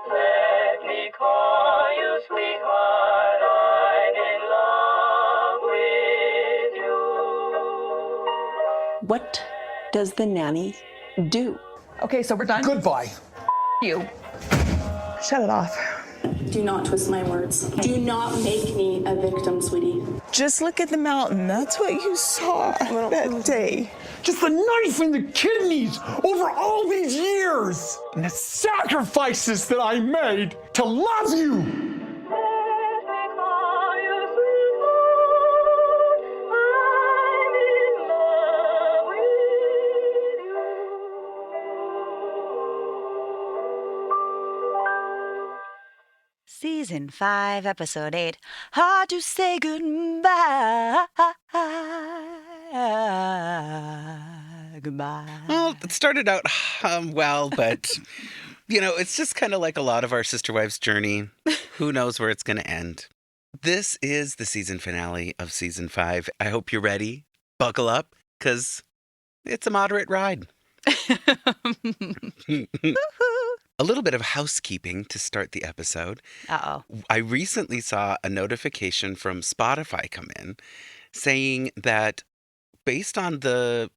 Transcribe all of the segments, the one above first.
Let me call you sweetheart, I'm in love with you. What does the nanny do? Okay, so we're done. Goodbye. You. Shut it off. Do not twist my words. Do not make me a victim, sweetie. Just look at the mountain. That's what you saw that day. Just the knife in the kidneys over all these years and the sacrifices that I made to love you. Let me call you sweetheart, I'm in love with you. Season 5, Episode 8, Hard to Say Goodbye. Goodbye. Well, it started out well, but, it's just kind of like a lot of our Sister Wives' journey. Who knows where it's going to end? This is the season finale of Season 5. I hope you're ready. Buckle up, because it's a moderate ride. A little bit of housekeeping to start the episode. Uh-oh. I recently saw a notification from Spotify come in saying that based on the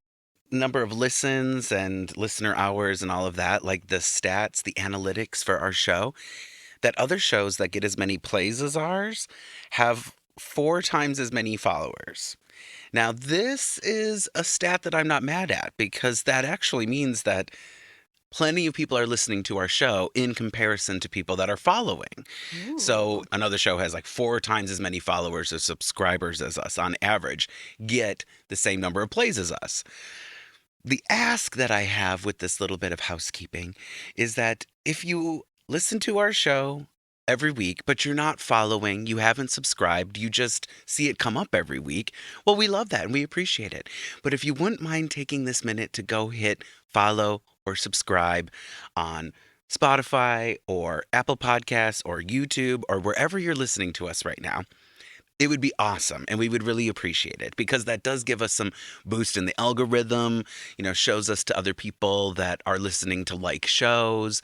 number of listens and listener hours and all of that, like the stats, the analytics for our show, that other shows that get as many plays as ours have 4 times as many followers. Now, this is a stat that I'm not mad at because that actually means that plenty of people are listening to our show in comparison to people that are following. Ooh. So another show has like 4 times as many followers or subscribers as us on average, get the same number of plays as us. The ask that I have with this little bit of housekeeping is that if you listen to our show every week, but you're not following, you haven't subscribed, you just see it come up every week, well, we love that and we appreciate it. But if you wouldn't mind taking this minute to go hit follow or subscribe on Spotify or Apple Podcasts or YouTube or wherever you're listening to us right now, it would be awesome, and we would really appreciate it because that does give us some boost in the algorithm, shows us to other people that are listening to like shows,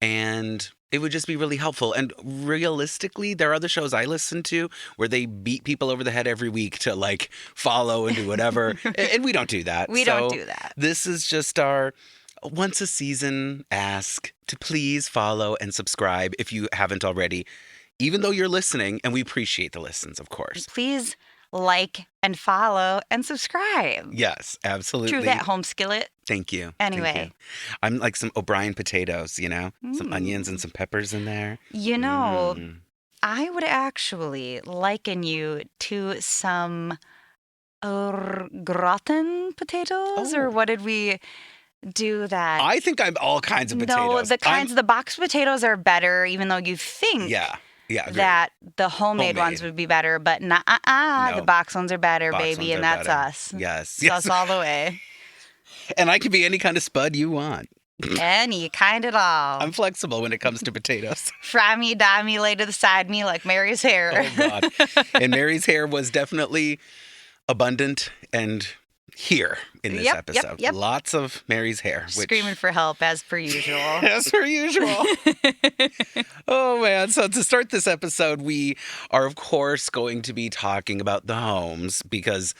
and it would just be really helpful. And realistically, there are other shows I listen to where they beat people over the head every week to like follow and do whatever, and we don't do that. We don't do that. This is just our once a season ask to please follow and subscribe if you haven't already. Even though you're listening, and we appreciate the listens, of course. Please like and follow and subscribe. Yes, absolutely. True that, home skillet. Thank you. Anyway. Thank you. I'm like some O'Brien potatoes, some onions and some peppers in there. I would actually liken you to some gratin potatoes, or what did we do that? I think I'm all kinds of potatoes. No, the box potatoes are better, even though you think that the homemade ones would be better, but no. The box ones are better, baby, and that's us. Yes. It's us all the way. And I can be any kind of spud you want. Any kind at all. I'm flexible when it comes to potatoes. Fry me, dye me, lay to the side me like Meri's hair. Oh, God. And Meri's hair was definitely abundant and here in this episode. Yep. Lots of Meri's hair. Screaming for help, as per usual. As per usual. Oh, man. So to start this episode, we are, of course, going to be talking about the homes because,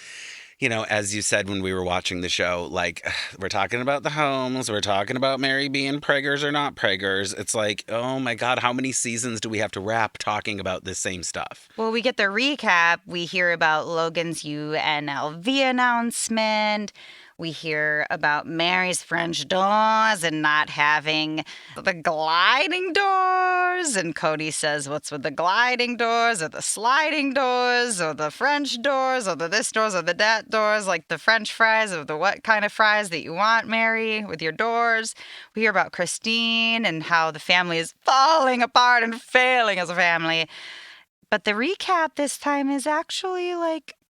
as you said when we were watching the show, like, we're talking about the homes, we're talking about Meri being preggers or not preggers. It's like, oh, my God, how many seasons do we have to wrap talking about this same stuff? Well, we get the recap. We hear about Logan's UNLV announcement. We hear about Meri's French doors and not having the gliding doors. And Kody says, what's with the gliding doors or the sliding doors or the French doors or the this doors or the that doors, like the French fries or the what kind of fries that you want, Meri, with your doors. We hear about Christine and how the family is falling apart and failing as a family. But the recap this time is actually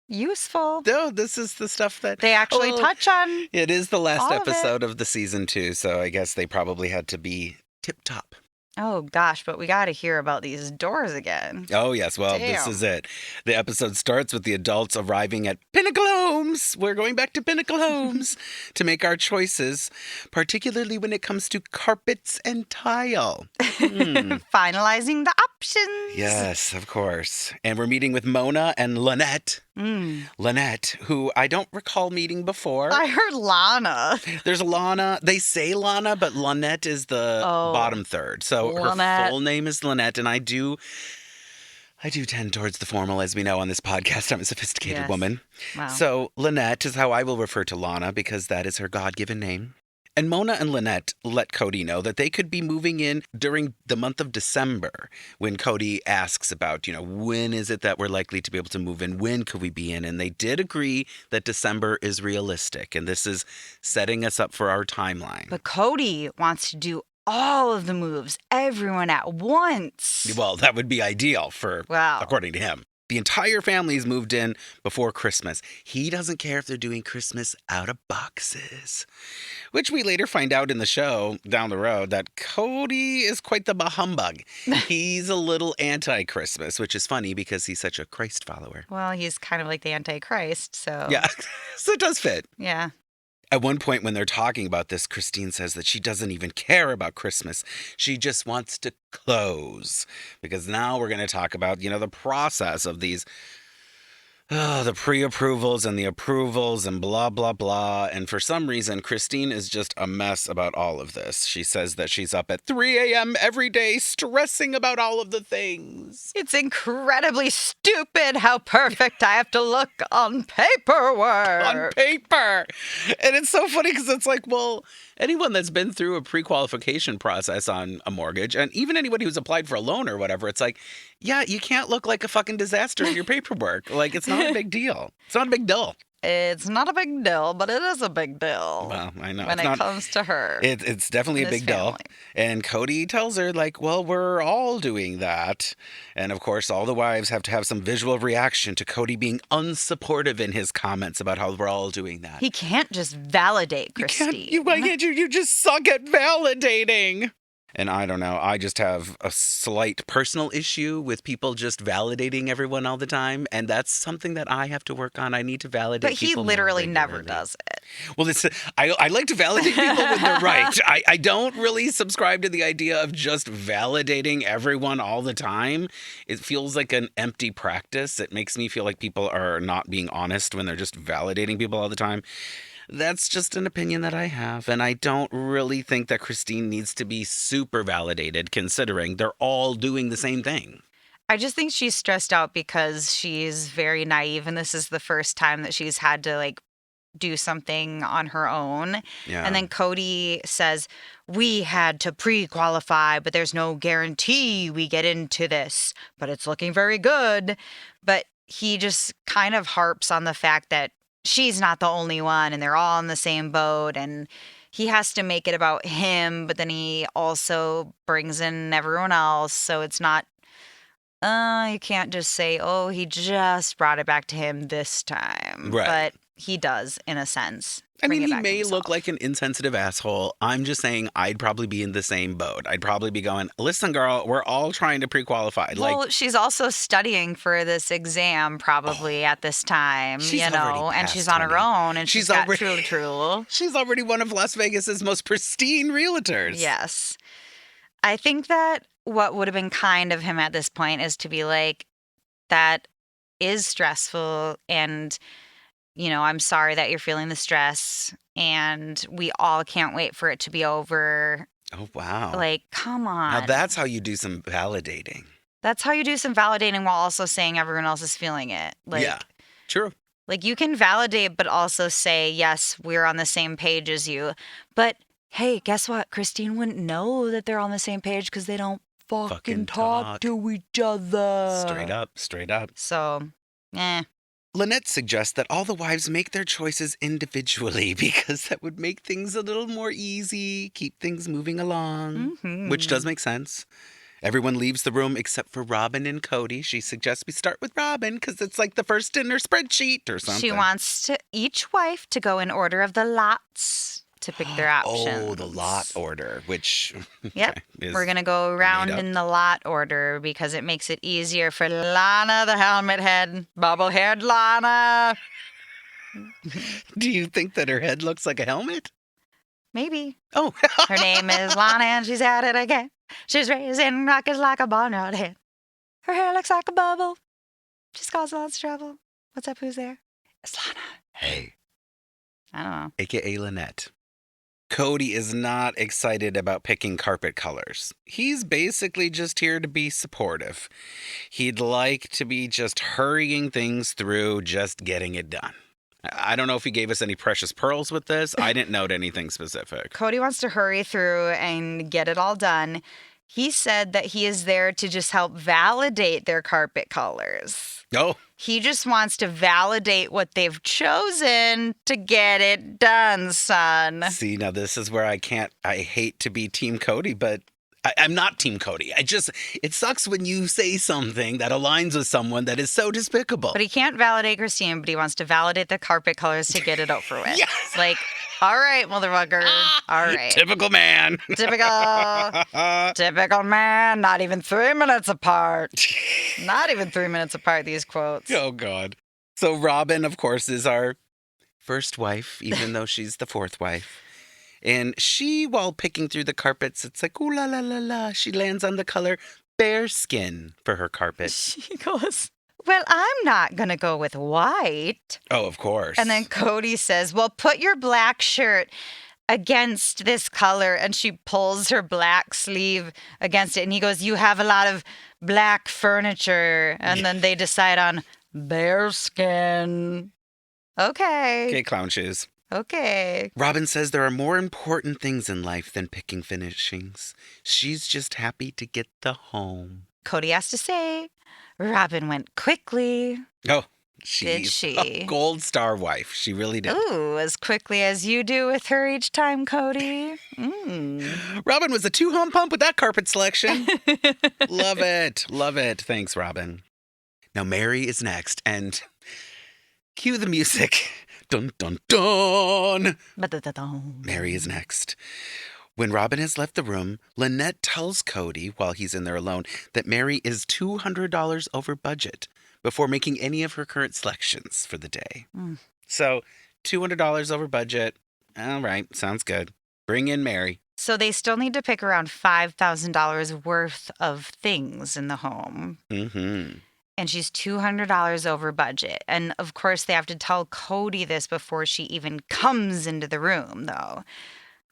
useful. No, this is the stuff that they actually touch on. It is the last episode of the season 2, so I guess they probably had to be tip top. Oh, gosh, but we got to hear about these doors again. Oh, yes. Well, this Damn. is it. The episode starts with the adults arriving at Pinnacle Homes. We're going back to Pinnacle Homes to make our choices, particularly when it comes to carpets and tile. Finalizing the options. Yes, of course. And we're meeting with Mona and Lynette. Lynette, who I don't recall meeting before. I heard Lana. There's Lana. They say Lana, but Lynette is the bottom third. So Lynette. her full name is Lynette, and I do tend towards the formal, as we know on this podcast. I'm a sophisticated Yes. woman. Wow. So Lynette is how I will refer to Lana because that is her God-given name. And Mona and Lynette let Kody know that they could be moving in during the month of December when Kody asks about, when is it that we're likely to be able to move in? When could we be in? And they did agree that December is realistic. And this is setting us up for our timeline. But Kody wants to do all of the moves, everyone at once. Well, that would be ideal according to him. The entire family's moved in before Christmas. He doesn't care if they're doing Christmas out of boxes. Which we later find out in the show down the road that Kody is quite the humbug. He's a little anti-Christmas, which is funny because he's such a Christ follower. Well, he's kind of like the Antichrist, so. Yeah, so it does fit. Yeah. At one point when they're talking about this, Christine says that she doesn't even care about Christmas. She just wants to close. Because now we're going to talk about, the process of these, the pre-approvals and the approvals and blah, blah, blah. And for some reason, Christine is just a mess about all of this. She says that she's up at 3 a.m. every day stressing about all of the things. It's incredibly stupid how perfect I have to look on paperwork. On paper. And it's so funny because it's like, well, anyone that's been through a pre-qualification process on a mortgage, and even anybody who's applied for a loan or whatever, it's like, yeah, you can't look like a fucking disaster in your paperwork. Like, it's not a big deal. It's not a big deal. It's not a big deal, but it is a big deal. Well, I know. When it comes to her. It's definitely a and his big deal. family. And Kody tells her, like, well, we're all doing that. And of course, all the wives have to have some visual reaction to Kody being unsupportive in his comments about how we're all doing that. He can't just validate Christine. Why can't you? You just suck at validating. And I don't know. I just have a slight personal issue with people just validating everyone all the time. And that's something that I have to work on. I need to validate But he people more literally never regularly. does it. Well, I like to validate people when they're right. I don't really subscribe to the idea of just validating everyone all the time. It feels like an empty practice. It makes me feel like people are not being honest when they're just validating people all the time. That's just an opinion that I have, and I don't really think that Christine needs to be super validated considering they're all doing the same thing. I just think she's stressed out because she's very naive, and this is the first time that she's had to, do something on her own. Yeah. And then Kody says, we had to pre-qualify, but there's no guarantee we get into this, but it's looking very good. But he just kind of harps on the fact that she's not the only one and they're all in the same boat, and he has to make it about him, but then he also brings in everyone else. So it's not, you can't just say, oh, he just brought it back to him this time. Right. But he does, in a sense. I bring mean, it he back to may look himself. like an insensitive asshole. I'm just saying I'd probably be in the same boat. I'd probably be going, listen, girl, we're all trying to pre-qualify. Well, she's also studying for this exam probably at this time, she's already and passed, she's on her honey. own, and She's she's got already- True. She's already one of Las Vegas's most pristine realtors. Yes. I think that what would have been kind of him at this point is to be like, that is stressful, and, I'm sorry that you're feeling the stress, and we all can't wait for it to be over. Oh, wow. Like, come on. Now that's how you do some validating. That's how you do some validating while also saying everyone else is feeling it. Yeah, true. Like, you can validate, but also say, yes, we're on the same page as you. But, hey, guess what? Christine wouldn't know that they're on the same page because they don't fucking talk to each other. Straight up. So, Lynette suggests that all the wives make their choices individually because that would make things a little more easy, keep things moving along, which does make sense. Everyone leaves the room except for Robyn and Kody. She suggests we start with Robyn because it's like the first in her spreadsheet or something. She wants each wife to go in order of the lots to pick their options. Oh, the lot order, which Yep. is We're going to go around made up. in the lot order because it makes it easier for Lana, the helmet head, bobblehead Lana. Do you think that her head looks like a helmet? Maybe. Oh, Her name is Lana and she's at it again. She's raising rockets like a barnyard hen. Her hair looks like a bubble. She's caused lots of trouble. What's up? Who's there? It's Lana. hey, I don't know. aka Lynette. Kody is not excited about picking carpet colors. He's basically just here to be supportive. He'd like to be just hurrying things through, just getting it done. I don't know if he gave us any precious pearls with this. I didn't note anything specific. Kody wants to hurry through and get it all done. He said that he is there to just help validate their carpet colors. Oh, He just wants to validate what they've chosen to get it done, son. see, now this is where I hate to be Team Kody, but I'm not Team Kody. It sucks when you say something that aligns with someone that is so despicable. But he can't validate Christine, but he wants to validate the carpet colors to get it over with. Yes! Like, all right, motherfucker. All right. Typical man. Typical man. Not even 3 minutes apart. Not even 3 minutes apart, these quotes. Oh, God. So Robyn, of course, is our first wife, even though she's the fourth wife. And she, while picking through the carpets, it's like, ooh la la la la. She lands on the color bearskin for her carpet. She goes, well, I'm not going to go with white. Oh, of course. And then Kody says, well, put your black shirt against this color. And she pulls her black sleeve against it. And he goes, you have a lot of black furniture. And then they decide on bearskin. Okay. clown shoes. Okay. Robyn says there are more important things in life than picking finishings. She's just happy to get the home. Kody has to say, Robyn went quickly. Oh, Did she's she? a gold star wife. She really did. Ooh, as quickly as you do with her each time, Kody. Robyn was a 2-home pump with that carpet selection. Love it. Love it. Thanks, Robyn. Now, Meri is next, and cue the music. Dun, dun, dun. Meri is next. When Robyn has left the room, Lynette tells Kody, while he's in there alone, that Meri is $200 over budget before making any of her current selections for the day. So, $200 over budget. All right, sounds good. Bring in Meri. So they still need to pick around $5,000 worth of things in the home. Mm-hmm. And she's $200 over budget. And of course, they have to tell Kody this before she even comes into the room, though.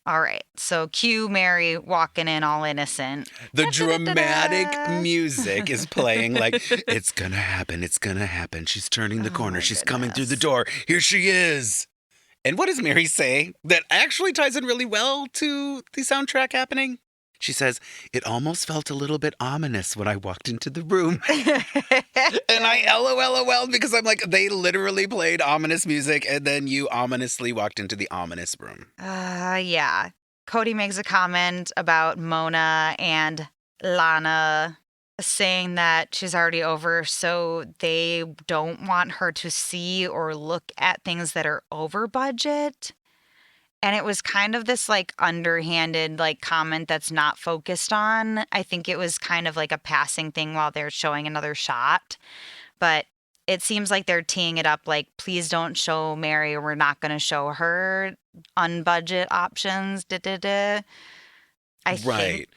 All right. So cue Meri walking in all innocent. The dramatic music is playing like, it's gonna happen, it's gonna happen. She's turning the corner, she's coming through the door. Here she is. And what does Meri say that actually ties in really well to the soundtrack happening? She says, it almost felt a little bit ominous when I walked into the room. And I LOL'd because I'm like, they literally played ominous music and then you ominously walked into the ominous room. Yeah. Kody makes a comment about Mona and Lana saying that she's already over, so they don't want her to see or look at things that are over budget. And it was kind of this like underhanded like comment that's not focused on. I think it was kind of like a passing thing while they're showing another shot. But it seems like they're teeing it up like, please don't show Meri. We're not going to show her unbudget options. I think.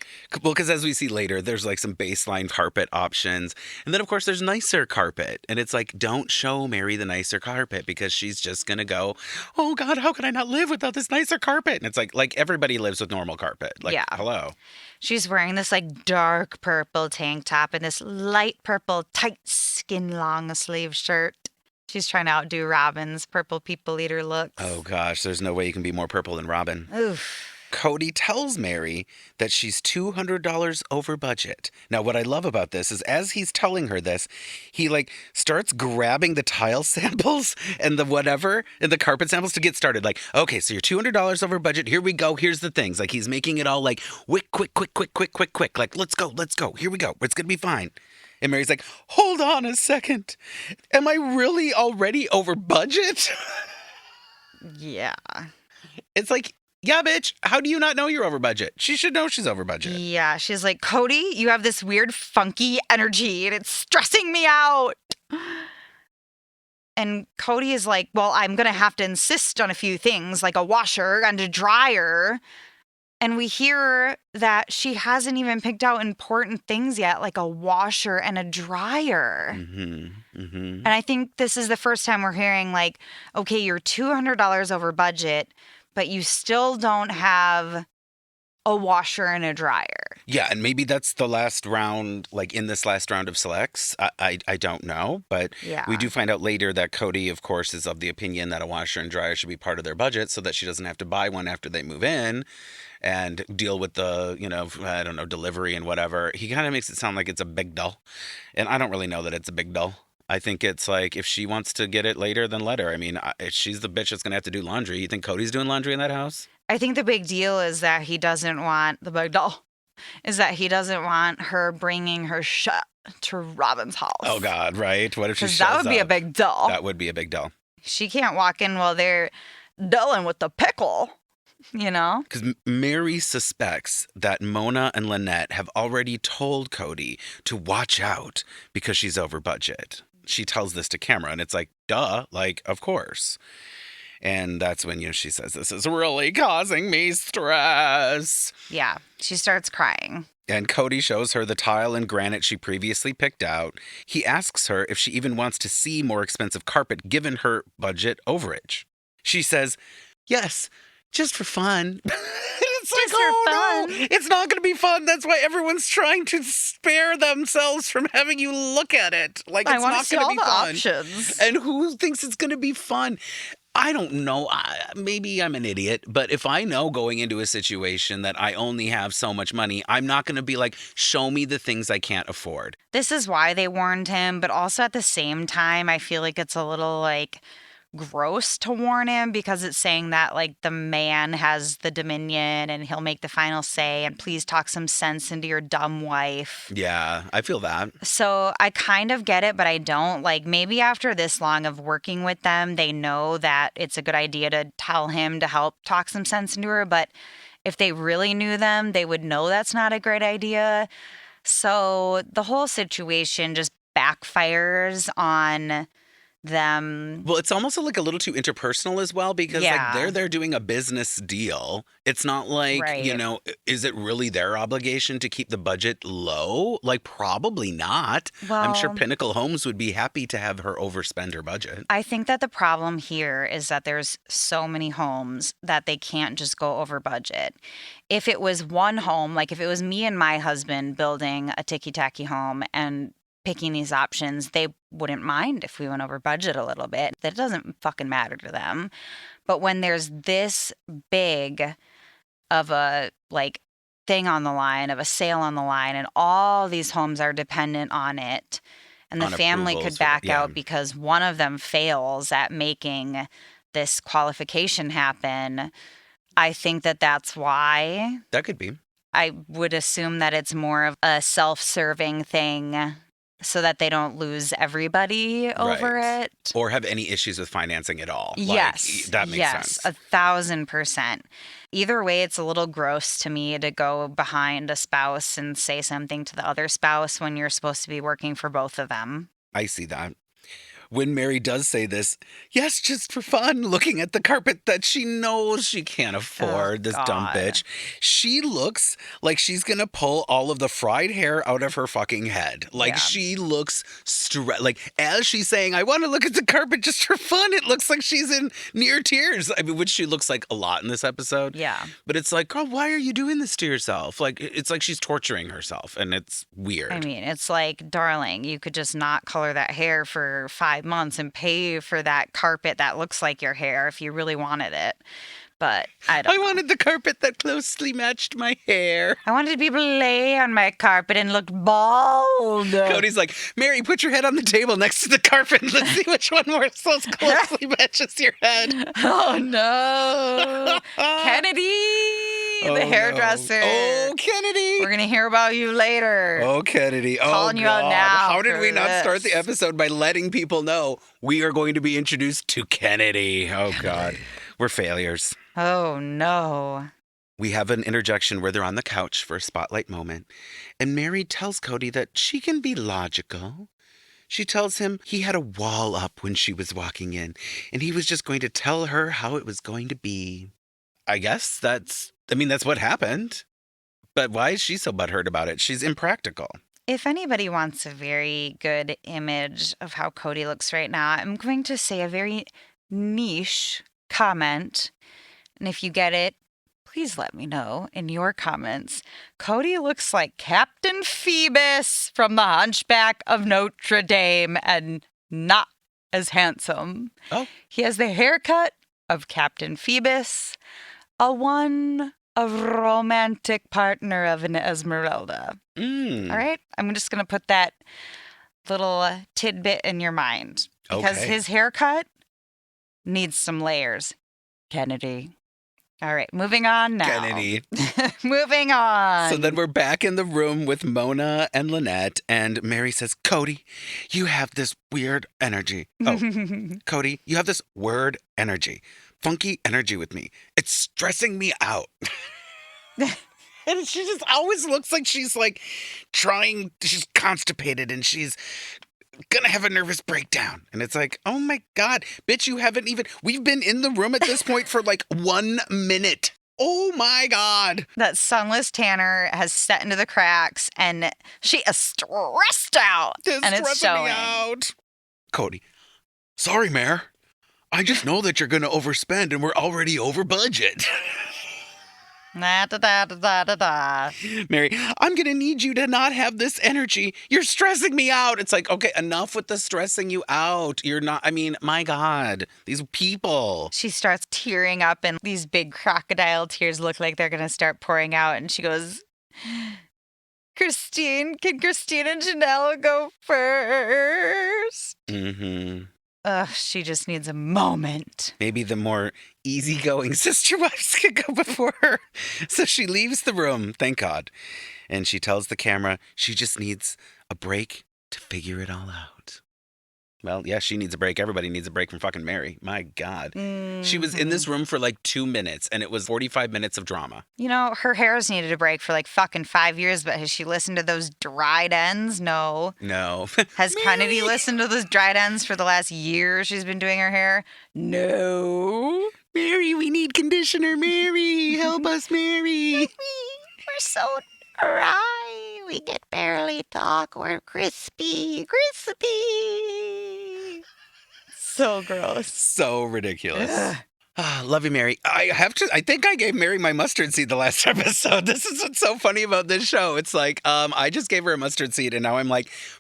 Well, because as we see later, there's like some baseline carpet options. And then, of course, there's nicer carpet. And it's like, don't show Meri the nicer carpet because she's just going to go, oh, God, how can I not live without this nicer carpet? And it's like everybody lives with normal carpet. Like, Yeah. hello. She's wearing this like dark purple tank top and this light purple tight skin long sleeve shirt. She's trying to outdo Robyn's purple people eater look. Oh, gosh, there's no way you can be more purple than Robyn. Oof. Kody tells Meri that she's $200 over budget. Now, what I love about this is as he's telling her this, he like starts grabbing the tile samples and the whatever and the carpet samples to get started. Like, okay, so you're $200 over budget. Here we go. Here's the things. Like he's making it all like quick. Like, let's go. Here we go. It's going to be fine. And Meri's like, hold on a second. Am I really already over budget? Yeah. It's like, yeah, bitch, how do you not know you're over budget? She should know she's over budget. Yeah, she's like, Kody, you have this weird, funky energy, and it's stressing me out. And Kody is like, well, I'm going to have to insist on a few things, like a washer and a dryer. And we hear that she hasn't even picked out important things yet, like a washer and a dryer. And I think this is the first time we're hearing, like, okay, you're $200 over budget, but you still don't have a washer and a dryer. Yeah, and maybe that's the last round, like in this last round of selects. I don't know, but we do find out later that Kody, of course, is of the opinion that a washer and dryer should be part of their budget so that she doesn't have to buy one after they move in and deal with the, I don't know, delivery and whatever. He kind of makes it sound like it's a big deal. And I don't really know that it's a big deal. I think it's like, if she wants to get it later, then let her. I mean, if she's the bitch that's going to have to do laundry. You think Cody's doing laundry in that house? I think the big deal is that he doesn't want, the big deal is that he doesn't want her bringing her shit to Robyn's house. Oh, God, right? What if she shows that would be a up? big deal. That would be a big deal. She can't walk in while they're dealing with the pickle, Because Meri suspects that Mona and Lynette have already told Kody to watch out because she's over budget. She tells this to camera, and it's like, duh, like, of course. And that's when, she says, this is really causing me stress. Yeah, she starts crying. And Kody shows her the tile and granite she previously picked out. He asks her if she even wants to see more expensive carpet given her budget overage. She says, yes, just for fun. It's Just like, for no, fun. it's not going to be fun. That's why everyone's trying to spare themselves from having you look at it. Like, I it's want to not see going all to be the fun. options. And who thinks it's going to be fun? I don't know. Maybe I'm an idiot, but if I know going into a situation that I only have so much money, I'm not going to be like, show me the things I can't afford. This is why they warned him, but also at the same time, I feel like it's a little like gross to warn him because it's saying that like the man has the dominion and he'll make the final say and please talk some sense into your dumb wife. Yeah, I feel that. So I kind of get it, but I don't. Like maybe after this long of working with them, they know that it's a good idea to tell him to help talk some sense into her. But if they really knew them, they would know that's not a great idea. So the whole situation just backfires on them. Well, it's almost like a little too interpersonal as well because like they're there doing a business deal. It's not like, is it really their obligation to keep the budget low? Like probably not. Well, I'm sure Pinnacle Homes would be happy to have her overspend her budget. I think that the problem here is that there's so many homes that they can't just go over budget. If it was one home, like if it was me and my husband building a ticky-tacky home and picking these options, they wouldn't mind if we went over budget a little bit. That doesn't fucking matter to them. But when there's this big of a like thing on the line, of a sale on the line, and all these homes are dependent on it, and the family could back out because one of them fails at making this qualification happen, I think that that's why. That could be. I would assume that it's more of a self-serving thing so that they don't lose everybody over it. Or have any issues with financing at all. Yes. Like, that makes sense. 1,000%. Either way, it's a little gross to me to go behind a spouse and say something to the other spouse when you're supposed to be working for both of them. I see that. When Meri does say this, yes, just for fun, looking at the carpet that she knows she can't afford, this dumb bitch, she looks like she's going to pull all of the fried hair out of her fucking head. Like she looks like as she's saying, I want to look at the carpet just for fun, it looks like she's in near tears. I mean, which she looks like a lot in this episode. Yeah. But it's like, girl, why are you doing this to yourself? Like, it's like she's torturing herself and it's weird. I mean, it's like, darling, you could just not color that hair for 5 months and pay for that carpet that looks like your hair if you really wanted it. But I wanted the carpet that closely matched my hair. I wanted people to lay on my carpet and look bald. Cody's like, Meri, put your head on the table next to the carpet and let's see which one more so closely matches your head. Oh, no. Kennedy, the hairdresser. No. Oh, Kennedy. We're going to hear about you later. Oh, Kennedy. Calling oh, you out God. now. How did we not start the episode by letting people know we are going to be introduced to Kennedy? Oh, God. We're failures. Oh, no. We have an interjection where they're on the couch for a spotlight moment, and Meri tells Kody that she can be logical. She tells him he had a wall up when she was walking in, and he was just going to tell her how it was going to be. I guess that's what happened. But why is she so butthurt about it? She's impractical. If anybody wants a very good image of how Kody looks right now, I'm going to say a very niche comment. And if you get it, please let me know in your comments. Kody looks like Captain Phoebus from The Hunchback of Notre Dame and not as handsome. Oh. He has the haircut of Captain Phoebus, a romantic partner of an Esmeralda. All right? I'm just going to put that little tidbit in your mind. Because his haircut needs some layers. Kennedy. All right, moving on now. Kennedy. Moving on. So then we're back in the room with Mona and Lynette, and Meri says, Kody, you have this weird energy. Oh, Kody, you have this weird energy. Funky energy with me. It's stressing me out. And she just always looks like she's she's constipated and she's gonna have a nervous breakdown. And it's like, oh my God, bitch, we've been in the room at this point for 1 minute. Oh my God. That sunless tanner has set into the cracks and she is stressed out. And it's showing. Me out. Kody, sorry, Mare. I just know that you're gonna overspend and we're already over budget. Da, da, da, da, da, da. Meri, I'm going to need you to not have this energy. You're stressing me out. It's like, okay, enough with the stressing you out. You're not, my God, these people. She starts tearing up and these big crocodile tears look like they're going to start pouring out. And she goes, can Christine and Janelle go first? Mm-hmm. Ugh, she just needs a moment. Maybe the more easygoing sister wives could go before her. So she leaves the room, thank God. And she tells the camera she just needs a break to figure it all out. Well, yeah, she needs a break. Everybody needs a break from fucking Meri. My God. Mm-hmm. She was in this room for 2 minutes, and it was 45 minutes of drama. You know, her hair's needed a break for fucking 5 years, but has she listened to those dried ends? No. No. Has Kennedy listened to those dried ends for the last year she's been doing her hair? No. Meri, we need conditioner. Meri, help us, Meri. We're so dry. We can barely talk. We're crispy. So gross. So ridiculous. Love you, Meri. I think I gave Meri my mustard seed the last episode. This is what's so funny about this show. It's I just gave her a mustard seed and now I'm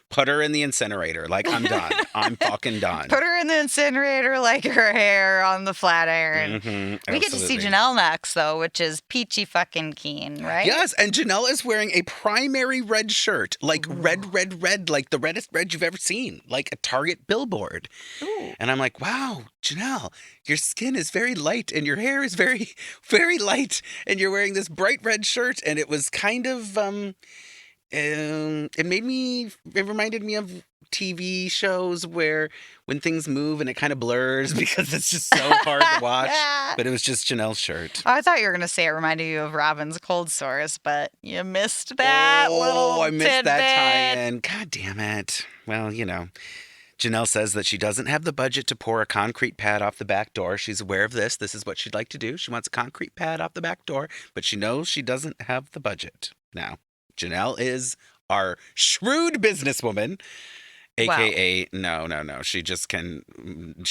put her in the incinerator. I'm done. I'm fucking done. Put her in the incinerator like her hair on the flat iron. Mm-hmm, we get to see Janelle next, though, which is peachy fucking keen, right? Yes, and Janelle is wearing a primary red shirt. Red, like the reddest red you've ever seen. Like a Target billboard. Ooh. And I'm like, wow, Janelle, your skin is very light and your hair is very, very light. And you're wearing this bright red shirt. And it was kind of... it reminded me of TV shows where when things move and it kind of blurs because it's just so hard to watch. But it was just Janelle's shirt. I thought you were going to say it reminded you of Robyn's cold sores, but you missed that little I missed tidbit. that tie-in. God damn it. Well, Janelle says that she doesn't have the budget to pour a concrete pad off the back door. She's aware of this. This is what she'd like to do. She wants a concrete pad off the back door, but she knows she doesn't have the budget. Now, Janelle is our shrewd businesswoman, a.k.a. No. She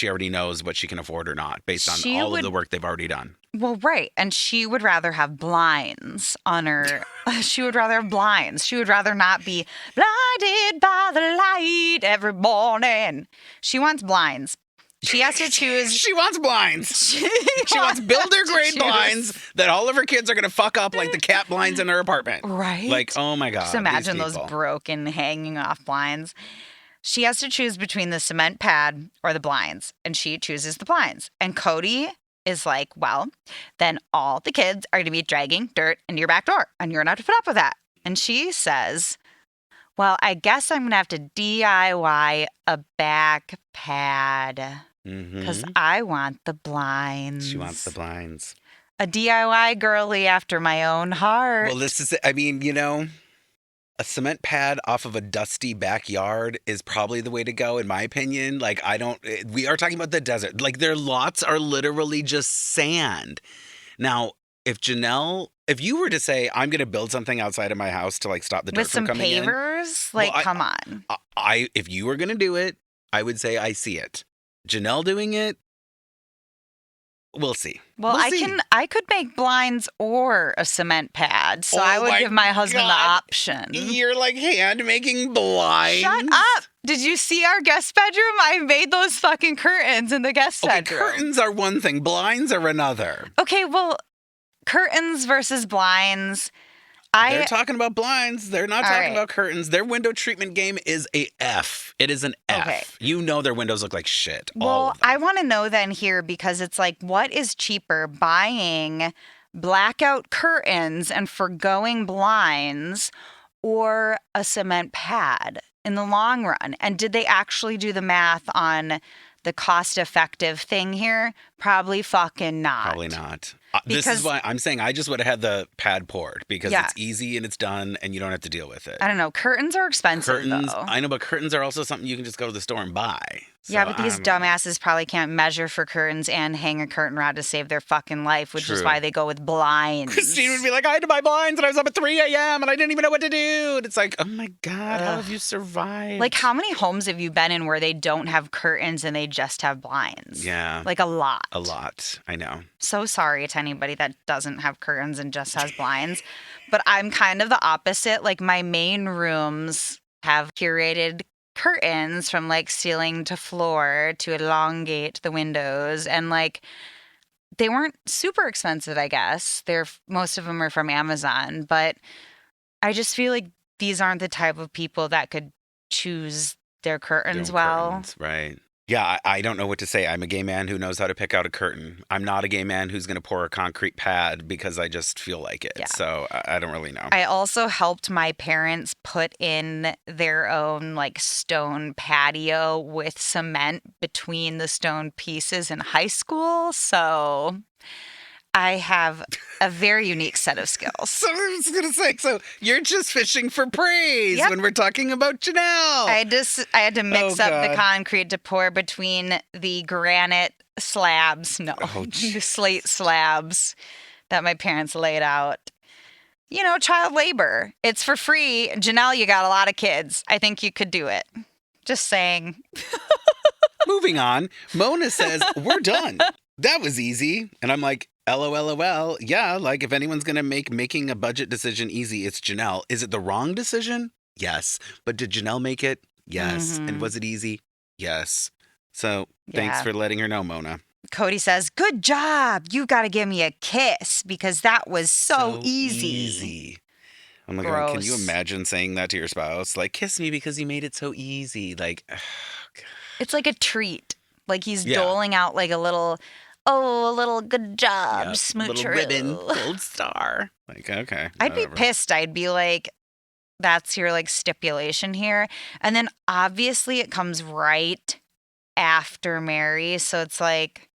already knows what she can afford or not based on all of the work they've already done. Well, right. And she would rather have blinds on her. She would rather have blinds. She would rather not be blinded by the light every morning. She wants blinds. She has to choose. She wants blinds. She wants builder-grade blinds that all of her kids are going to fuck up like the cat blinds in her apartment. Right? Oh my God. Just imagine those broken, hanging off blinds. She has to choose between the cement pad or the blinds, and she chooses the blinds. And Kody is like, well, then all the kids are going to be dragging dirt into your back door, and you're going to have to put up with that. And she says, well, I guess I'm going to have to DIY a back pad. Because I want the blinds. She wants the blinds. a DIY girly after my own heart. Well, this is, I mean, you know, a cement pad off of a dusty backyard is probably the way to go, in my opinion. Like, we are talking about the desert. Like, their lots are literally just sand. Now, if you were to say, I'm going to build something outside of my house to like stop the dirt with some from coming in. pavers, like, Well, come on. If you were going to do it, I would say I see it. Janelle doing it, we'll see. Well, We'll see. I could make blinds or a cement pad, so I would give my husband the God. option. You're like hand making blinds. Shut up! Did you see our guest bedroom? I made those fucking curtains in the guest bedroom. Curtains are one thing, blinds are another. Okay, well, curtains versus blinds. They're talking about blinds. They're not talking right. about curtains. Their window treatment game is a F. It is an F. Okay. You know their windows look like shit. All Well, of them. I want to know then here, because it's like, what is cheaper, buying blackout curtains and forgoing blinds or a cement pad in the long run? And did they actually do the math on the cost-effective thing here? Probably fucking not. Probably not. This Because- is why I'm saying I just would have had the pad poured because Yeah. it's easy and it's done and you don't have to deal with it. I don't know. Curtains are expensive, Curtains, though. I know, but curtains are also something you can just go to the store and buy. Yeah, So, but these I don't know. dumbasses probably can't measure for curtains and hang a curtain rod to save their fucking life, which is True. why they go with blinds. Christine would be like, I had to buy blinds and I was up at 3 a.m. and I didn't even know what to do. And it's like, oh my God, how have you survived? Like, how many homes have you been in where they don't have curtains and they just have blinds? Yeah. Like, a lot. A lot. I know. So sorry to anybody that doesn't have curtains and just has blinds. But I'm kind of the opposite. Like, my main rooms have curated curtains from like ceiling to floor to elongate the windows, and like they weren't super expensive, I guess. Most of them are from Amazon, but I just feel like these aren't the type of people that could choose their curtains Doing well. curtains, right. Yeah, I don't know what to say. I'm a gay man who knows how to pick out a curtain. I'm not a gay man who's going to pour a concrete pad because I just feel like it. Yeah. So I don't really know. I also helped my parents put in their own like stone patio with cement between the stone pieces in high school. So I have a very unique set of skills. So I was going to say, so you're just fishing for praise Yep. when we're talking about Janelle. I had to mix Oh, up the God. concrete to pour between the granite slabs, Oh, the slate slabs that my parents laid out. You know, child labor. It's for free. Janelle, you got a lot of kids. I think you could do it. Just saying. Moving on, Mona says, we're done. That was easy. And I'm like, LOL. Yeah, like if anyone's going to make making a budget decision easy, it's Janelle. Is it the wrong decision? Yes. But did Janelle make it? Yes. Mhm. And was it easy? Yes. So thanks Yeah. for letting her know, Mona. Cody says, good job. You got to give me a kiss because that was so easy. I'm like, can you Gross. imagine saying that to your spouse? Like, kiss me because you made it so easy. Like, It's like a treat. Like he's Yeah. doling out like a little good job, yep, smoocheroo. little ribbon, gold star. Like, okay. I'd be whatever. pissed. I'd be like, that's your like stipulation here. And then obviously it comes right after Meri. So it's like,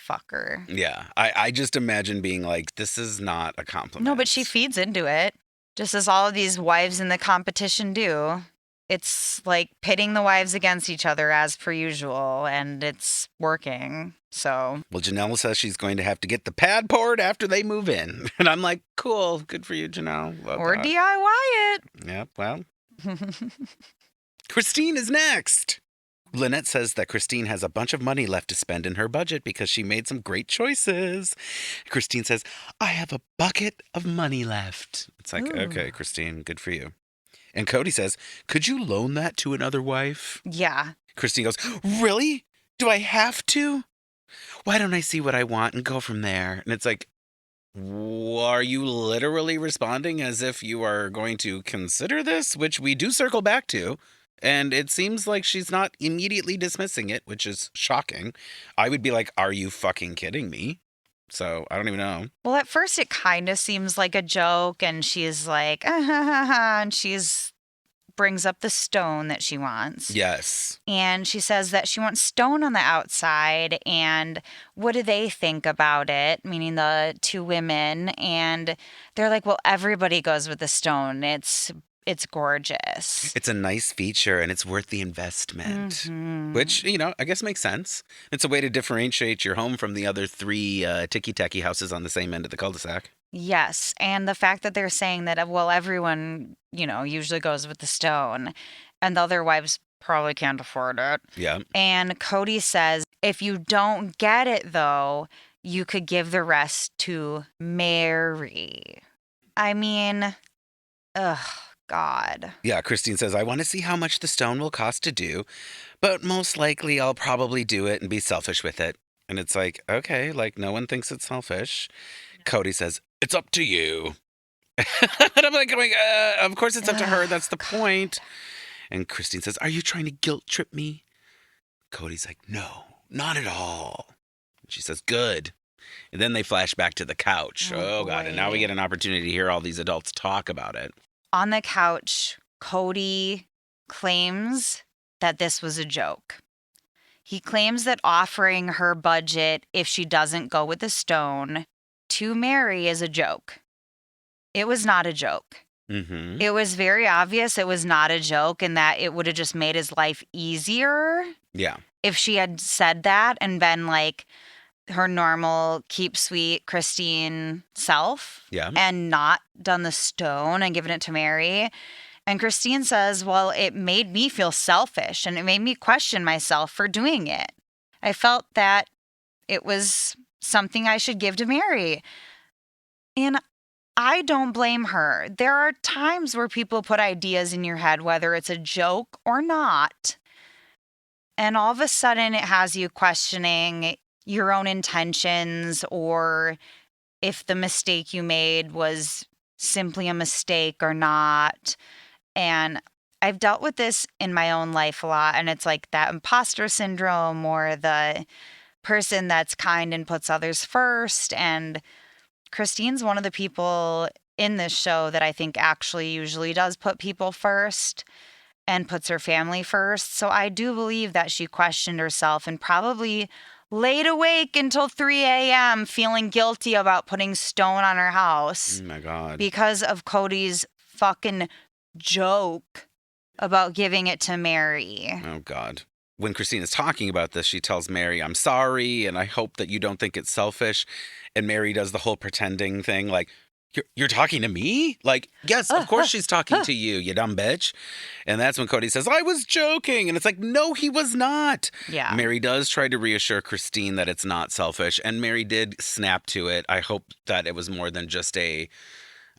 fucker. Yeah, I just imagine being like, this is not a compliment. No, but she feeds into it, just as all of these wives in the competition do. It's like pitting the wives against each other as per usual, and it's working. So, Well, Janelle says she's going to have to get the pad poured after they move in. And I'm like, cool, good for you, Janelle. Love or that. DIY Yep, well, it. Christine is next. Lynette says that Christine has a bunch of money left to spend in her budget because she made some great choices. Christine says, I have a bucket of money left. It's like, Ooh. okay, Christine, good for you. And Kody says, could you loan that to another wife? Yeah. Christine goes, really? Do I have to? Why don't I see what I want and go from there? And it's like, are you literally responding as if you are going to consider this? Which we do circle back to. And it seems like she's not immediately dismissing it, which is shocking. I would be like, are you fucking kidding me? So I don't even know. Well, at first it kind of seems like a joke, and she's like, ah, ha, ha, ha, and she's brings up the stone that she wants. Yes. And she says that she wants stone on the outside. And what do they think about it? Meaning the two women. And they're like, well, everybody goes with the stone. It's gorgeous. It's a nice feature and it's worth the investment. Mm-hmm. Which, I guess makes sense. It's a way to differentiate your home from the other three ticky-tacky houses on the same end of the cul-de-sac. Yes. And the fact that they're saying that, well, everyone, usually goes with the stone. And the other wives probably can't afford it. Yeah. And Kody says, if you don't get it, though, you could give the rest to Meri. I mean, God. Yeah, Christine says, I want to see how much the stone will cost to do, but most likely I'll probably do it and be selfish with it. And it's like, okay, like no one thinks it's selfish. Kody says, it's up to you. And I'm like, of course it's up to her. That's the point. And Christine says, are you trying to guilt trip me? Cody's like, no, not at all. And she says, good. And then they flash back to the couch. Oh God. And now we get an opportunity to hear all these adults talk about it. On the couch, Kody claims that this was a joke. He claims that offering her budget if she doesn't go with the stone to Meri is a joke. It was not a joke. Mm-hmm. It was very obvious it was not a joke and that it would have just made his life easier. Yeah. If she had said that and been like her normal keep sweet Christine self. Yeah. And not done the stone and given it to Meri. And Christine says, well, it made me feel selfish and it made me question myself for doing it. I felt that it was something I should give to Meri. And I don't blame her. There are times where people put ideas in your head, whether it's a joke or not. And all of a sudden it has you questioning your own intentions or if the mistake you made was simply a mistake or not. And I've dealt with this in my own life a lot. And it's like that imposter syndrome or the person that's kind and puts others first. And Christine's one of the people in this show that I think actually usually does put people first and puts her family first. So I do believe that she questioned herself and probably laid awake until 3 a.m. feeling guilty about putting stone on her house. Oh my God. Because of Kody's fucking joke about giving it to Meri. Oh God. When Christine is talking about this, she tells Meri, I'm sorry, and I hope that you don't think it's selfish. And Meri does the whole pretending thing, like, you're talking to me? Like, yes, of course she's talking to you, you dumb bitch. And that's when Kody says, I was joking. And it's like, no, he was not. Yeah. Meri does try to reassure Christine that it's not selfish. And Meri did snap to it. I hope that it was more than just a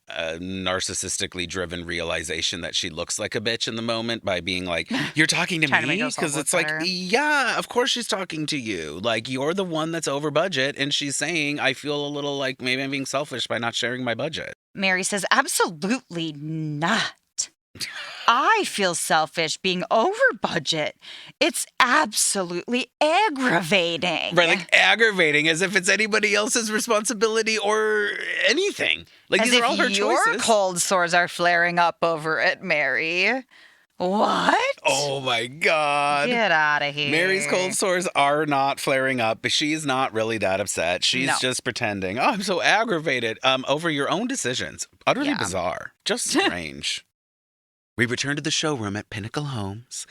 narcissistically driven realization that she looks like a bitch in the moment by being like, you're talking to me? Because it's like, yeah, of course she's talking to you. Like, you're the one that's over budget. And she's saying, I feel a little like maybe I'm being selfish by not sharing my budget. Meri says, absolutely not. I feel selfish being over budget. It's absolutely aggravating. Right, like aggravating, as if it's anybody else's responsibility or anything. Like, as these are all her if your choices. cold sores are flaring up over it, Meri. What? Oh my God. Get out of here. Meri's cold sores are not flaring up, but she's not really that upset. She's just pretending. Oh, I'm so aggravated over your own decisions. Utterly bizarre. Just strange. We return to the showroom at Pinnacle Homes,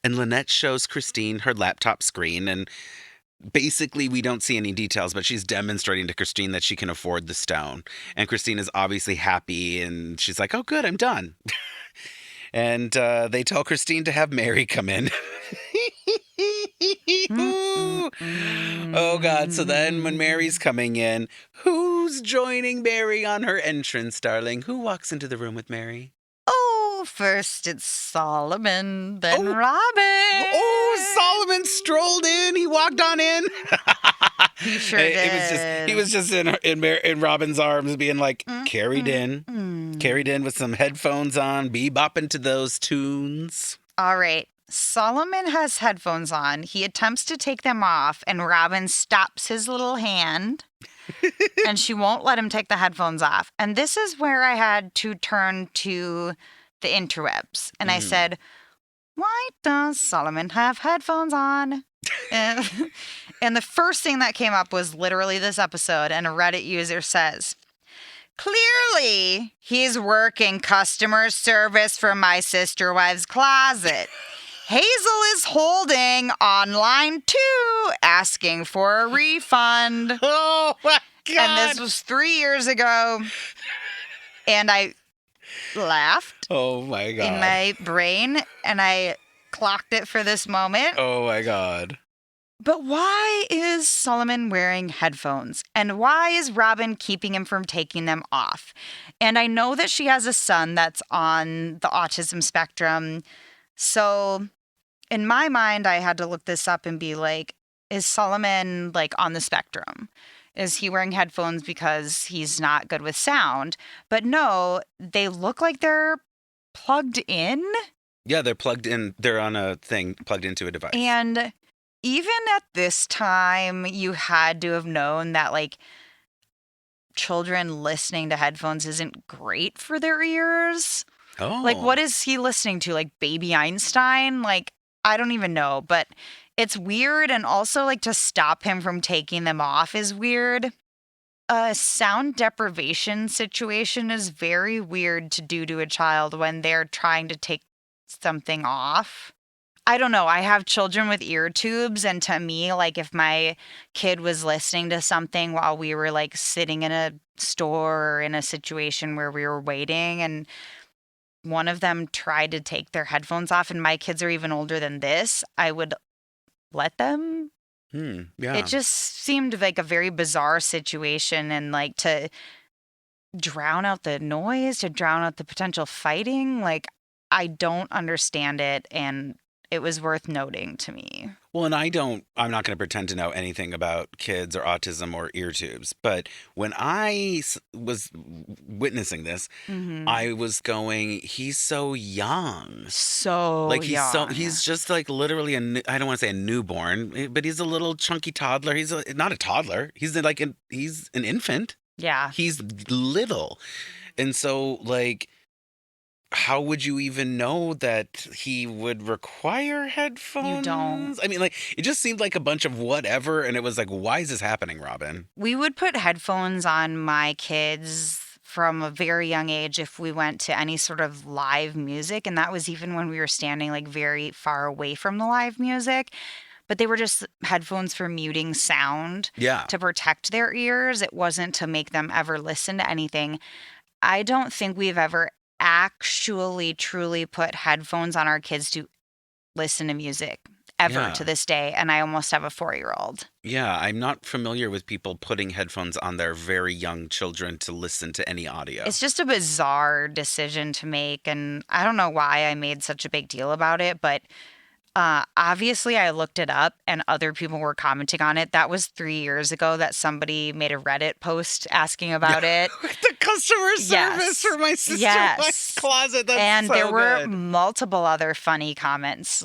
and Lynette shows Christine her laptop screen, and basically we don't see any details, but she's demonstrating to Christine that she can afford the stone. And Christine is obviously happy, and she's like, oh, good, I'm done. And they tell Christine to have Meri come in. Oh, God. So then when Meri's coming in, who's joining Meri on her entrance, darling? Who walks into the room with Meri? Oh, first it's Solomon, then Robyn. Oh, Solomon strolled in. He walked on in. He sure did. He was just in Robyn's arms being like, carried in with some headphones on, bebopping to those tunes. All right. Solomon has headphones on. He attempts to take them off, and Robyn stops his little hand, and she won't let him take the headphones off. And this is where I had to turn to the interwebs. And I said, why does Solomon have headphones on? And the first thing that came up was literally this episode, and a Reddit user says, clearly he's working customer service for my sister wife's closet. Hazel is holding on line 2, asking for a refund. Oh my God. And this was 3 years ago. And I laughed Oh my God. in my brain, and I clocked it for this moment. Oh my God. But why is Solomon wearing headphones? And why is Robyn keeping him from taking them off? And I know that she has a son that's on the autism spectrum. So in my mind, I had to look this up and be like, is Solomon like on the spectrum? Is he wearing headphones because he's not good with sound? But no, they look like they're plugged in. Yeah, they're plugged in. They're on a thing plugged into a device. And even at this time, you had to have known that, like, children listening to headphones isn't great for their ears. Oh. Like, what is he listening to? Like, Baby Einstein? Like, I don't even know. But it's weird. And also, like, to stop him from taking them off is weird. A sound deprivation situation is very weird to do to a child when they're trying to take something off. I don't know. I have children with ear tubes, and to me, like, if my kid was listening to something while we were like sitting in a store or in a situation where we were waiting, and one of them tried to take their headphones off, and my kids are even older than this, I would let them. Yeah. It just seemed like a very bizarre situation, and like to drown out the noise, to drown out the potential fighting, like, I don't understand it, and it was worth noting to me. Well, and I'm not going to pretend to know anything about kids or autism or ear tubes, but when I was witnessing this, I was going, he's so young. So Like young. he's just like literally I don't want to say a newborn, but he's a little chunky toddler. He's not a toddler. He's like he's an infant. Yeah. He's little. And so like, how would you even know that he would require headphones? You don't. I mean, like, it just seemed like a bunch of whatever, and it was like, why is this happening, Robyn? We would put headphones on my kids from a very young age if we went to any sort of live music, and that was even when we were standing like very far away from the live music. But they were just headphones for muting sound to protect their ears. It wasn't to make them ever listen to anything. I don't think we've ever actually truly put headphones on our kids to listen to music ever to this day. And I almost have a 4-year-old. Yeah, I'm not familiar with people putting headphones on their very young children to listen to any audio. It's just a bizarre decision to make. And I don't know why I made such a big deal about it, but obviously I looked it up and other people were commenting on it. That was 3 years ago that somebody made a Reddit post asking about it. The customer service for my sister wife's closet. That's and so there were good. multiple other funny comments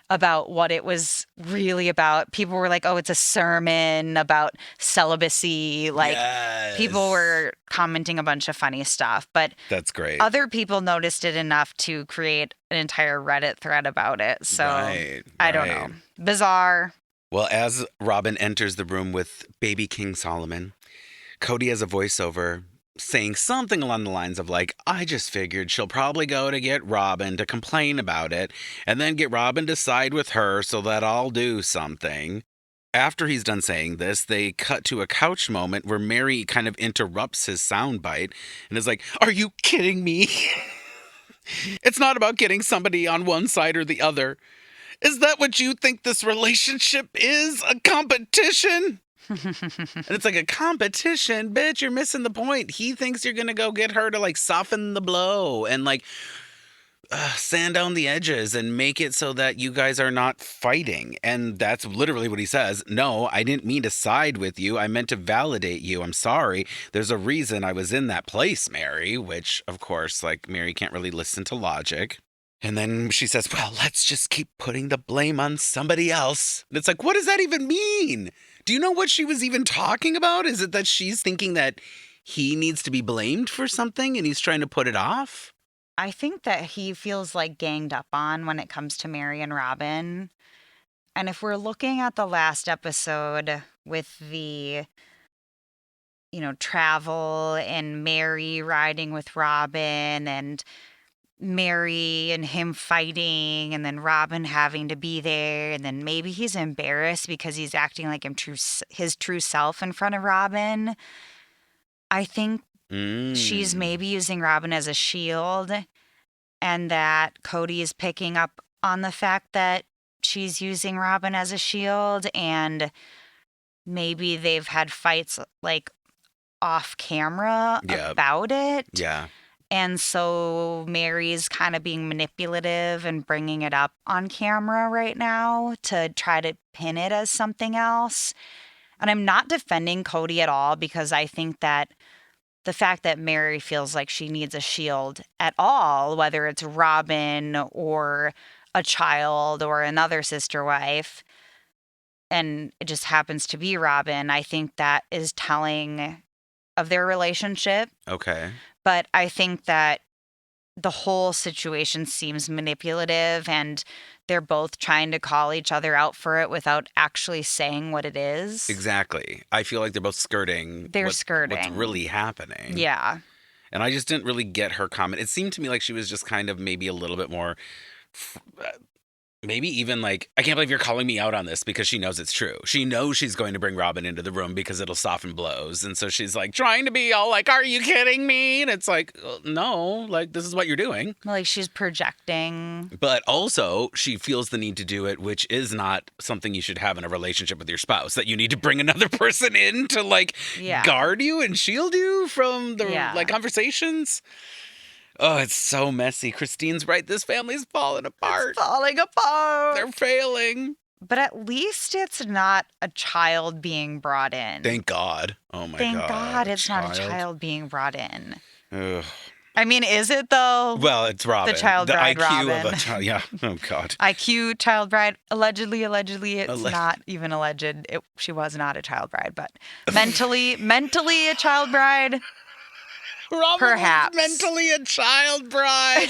about what it was really about. People were like, oh, it's a sermon about celibacy. Like people were commenting a bunch of funny stuff. But that's great. Other people noticed it enough to create an entire Reddit thread about it. So I don't know. Bizarre. Well, as Robyn enters the room with baby King Solomon, Kody has a voiceover saying something along the lines of like, I just figured she'll probably go to get Robyn to complain about it and then get Robyn to side with her so that I'll do something. After he's done saying this, they cut to a couch moment where Meri kind of interrupts his soundbite and is like, are you kidding me? It's not about getting somebody on one side or the other. Is that what you think this relationship is? A competition? And it's like, a competition? Bitch, you're missing the point. He thinks you're going to go get her to like soften the blow and like sand down the edges and make it so that you guys are not fighting. And that's literally what he says. No, I didn't mean to side with you. I meant to validate you. I'm sorry. There's a reason I was in that place, Meri, which of course, like Meri can't really listen to logic. And then she says, well, let's just keep putting the blame on somebody else. And it's like, what does that even mean? Do you know what she was even talking about? Is it that she's thinking that he needs to be blamed for something and he's trying to put it off? I think that he feels like ganged up on when it comes to Meri and Robyn. And if we're looking at the last episode with the, travel and Meri riding with Robyn and Meri and him fighting and then Robyn having to be there and then maybe he's embarrassed because he's acting like his true self in front of Robyn. I think she's maybe using Robyn as a shield and that Kody is picking up on the fact that she's using Robyn as a shield and maybe they've had fights like off camera about it. Yeah. And so Meri's kind of being manipulative and bringing it up on camera right now to try to pin it as something else. And I'm not defending Kody at all because I think that the fact that Meri feels like she needs a shield at all, whether it's Robyn or a child or another sister wife, and it just happens to be Robyn, I think that is telling of their relationship. Okay. But I think that the whole situation seems manipulative and they're both trying to call each other out for it without actually saying what it is. Exactly. I feel like they're both skirting. Skirting. What's really happening. Yeah. And I just didn't really get her comment. It seemed to me like she was just kind of maybe a little bit more... Maybe even like, I can't believe you're calling me out on this because she knows it's true. She knows she's going to bring Robyn into the room because it'll soften blows. And so she's like trying to be all like, are you kidding me? And it's like, no, like this is what you're doing. Like she's projecting. But also she feels the need to do it, which is not something you should have in a relationship with your spouse, that you need to bring another person in to like guard you and shield you from the like conversations. Oh, it's so messy. Christine's right. This family's falling apart. It's falling apart. They're failing. But at least it's not a child being brought in. Thank God. Oh, my God. Thank God it's not a child being brought in. Ugh. I mean, is it, though? Well, it's Robyn. The child bride IQ Robyn. of a child. Yeah. Oh, God. IQ, child bride. Allegedly. It's not even alleged. She was not a child bride, but mentally a child bride. Robyn perhaps. Was mentally a child bride.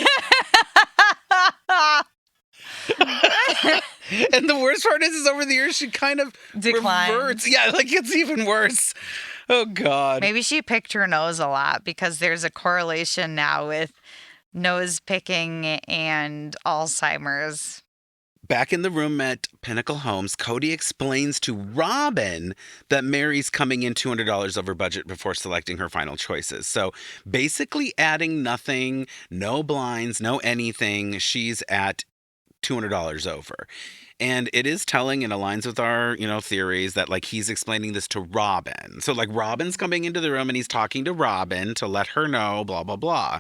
And the worst part is over the years, she kind of declines. Reverts. Yeah, like it's even worse. Oh, God. Maybe she picked her nose a lot because there's a correlation now with nose picking and Alzheimer's. Back in the room at Pinnacle Homes, Kody explains to Robyn that Meri's coming in $200 over budget before selecting her final choices. So basically adding nothing, no blinds, no anything. She's at $200 over. And it is telling and aligns with our, theories that like he's explaining this to Robyn. So like Robyn's coming into the room and he's talking to Robyn to let her know, blah, blah, blah.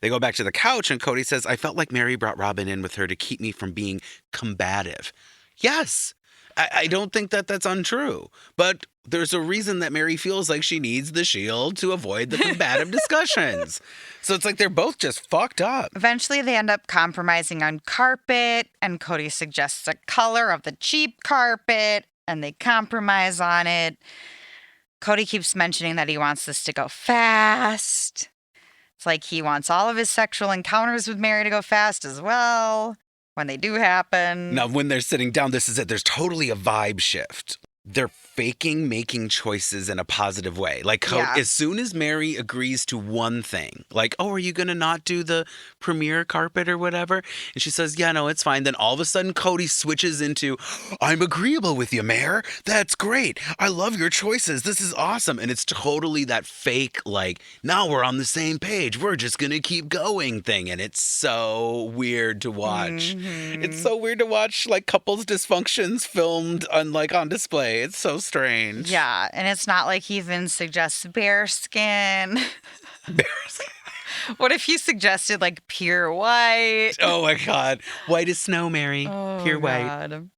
They go back to the couch and Kody says, I felt like Meri brought Robyn in with her to keep me from being combative. Yes, I don't think that that's untrue. But there's a reason that Meri feels like she needs the shield to avoid the combative discussions. So it's like they're both just fucked up. Eventually they end up compromising on carpet and Kody suggests a color of the cheap carpet and they compromise on it. Kody keeps mentioning that he wants this to go fast. It's like he wants all of his sexual encounters with Meri to go fast as well, when they do happen. Now, when they're sitting down, this is it. There's totally a vibe shift. They're faking making choices in a positive way. Like, as soon as Meri agrees to one thing, like, oh, are you going to not do the premiere carpet or whatever? And she says, yeah, no, it's fine. Then all of a sudden, Kody switches into, I'm agreeable with you, Meri. That's great. I love your choices. This is awesome. And it's totally that fake, like, now we're on the same page. We're just going to keep going thing. And it's so weird to watch. Mm-hmm. It's so weird to watch, like, couples dysfunctions filmed on display. It's so strange. Yeah, and it's not like he even suggests bear skin. Bear skin. What if he suggested like pure white? Oh my God. White as snow, Meri. Oh, pure white. God.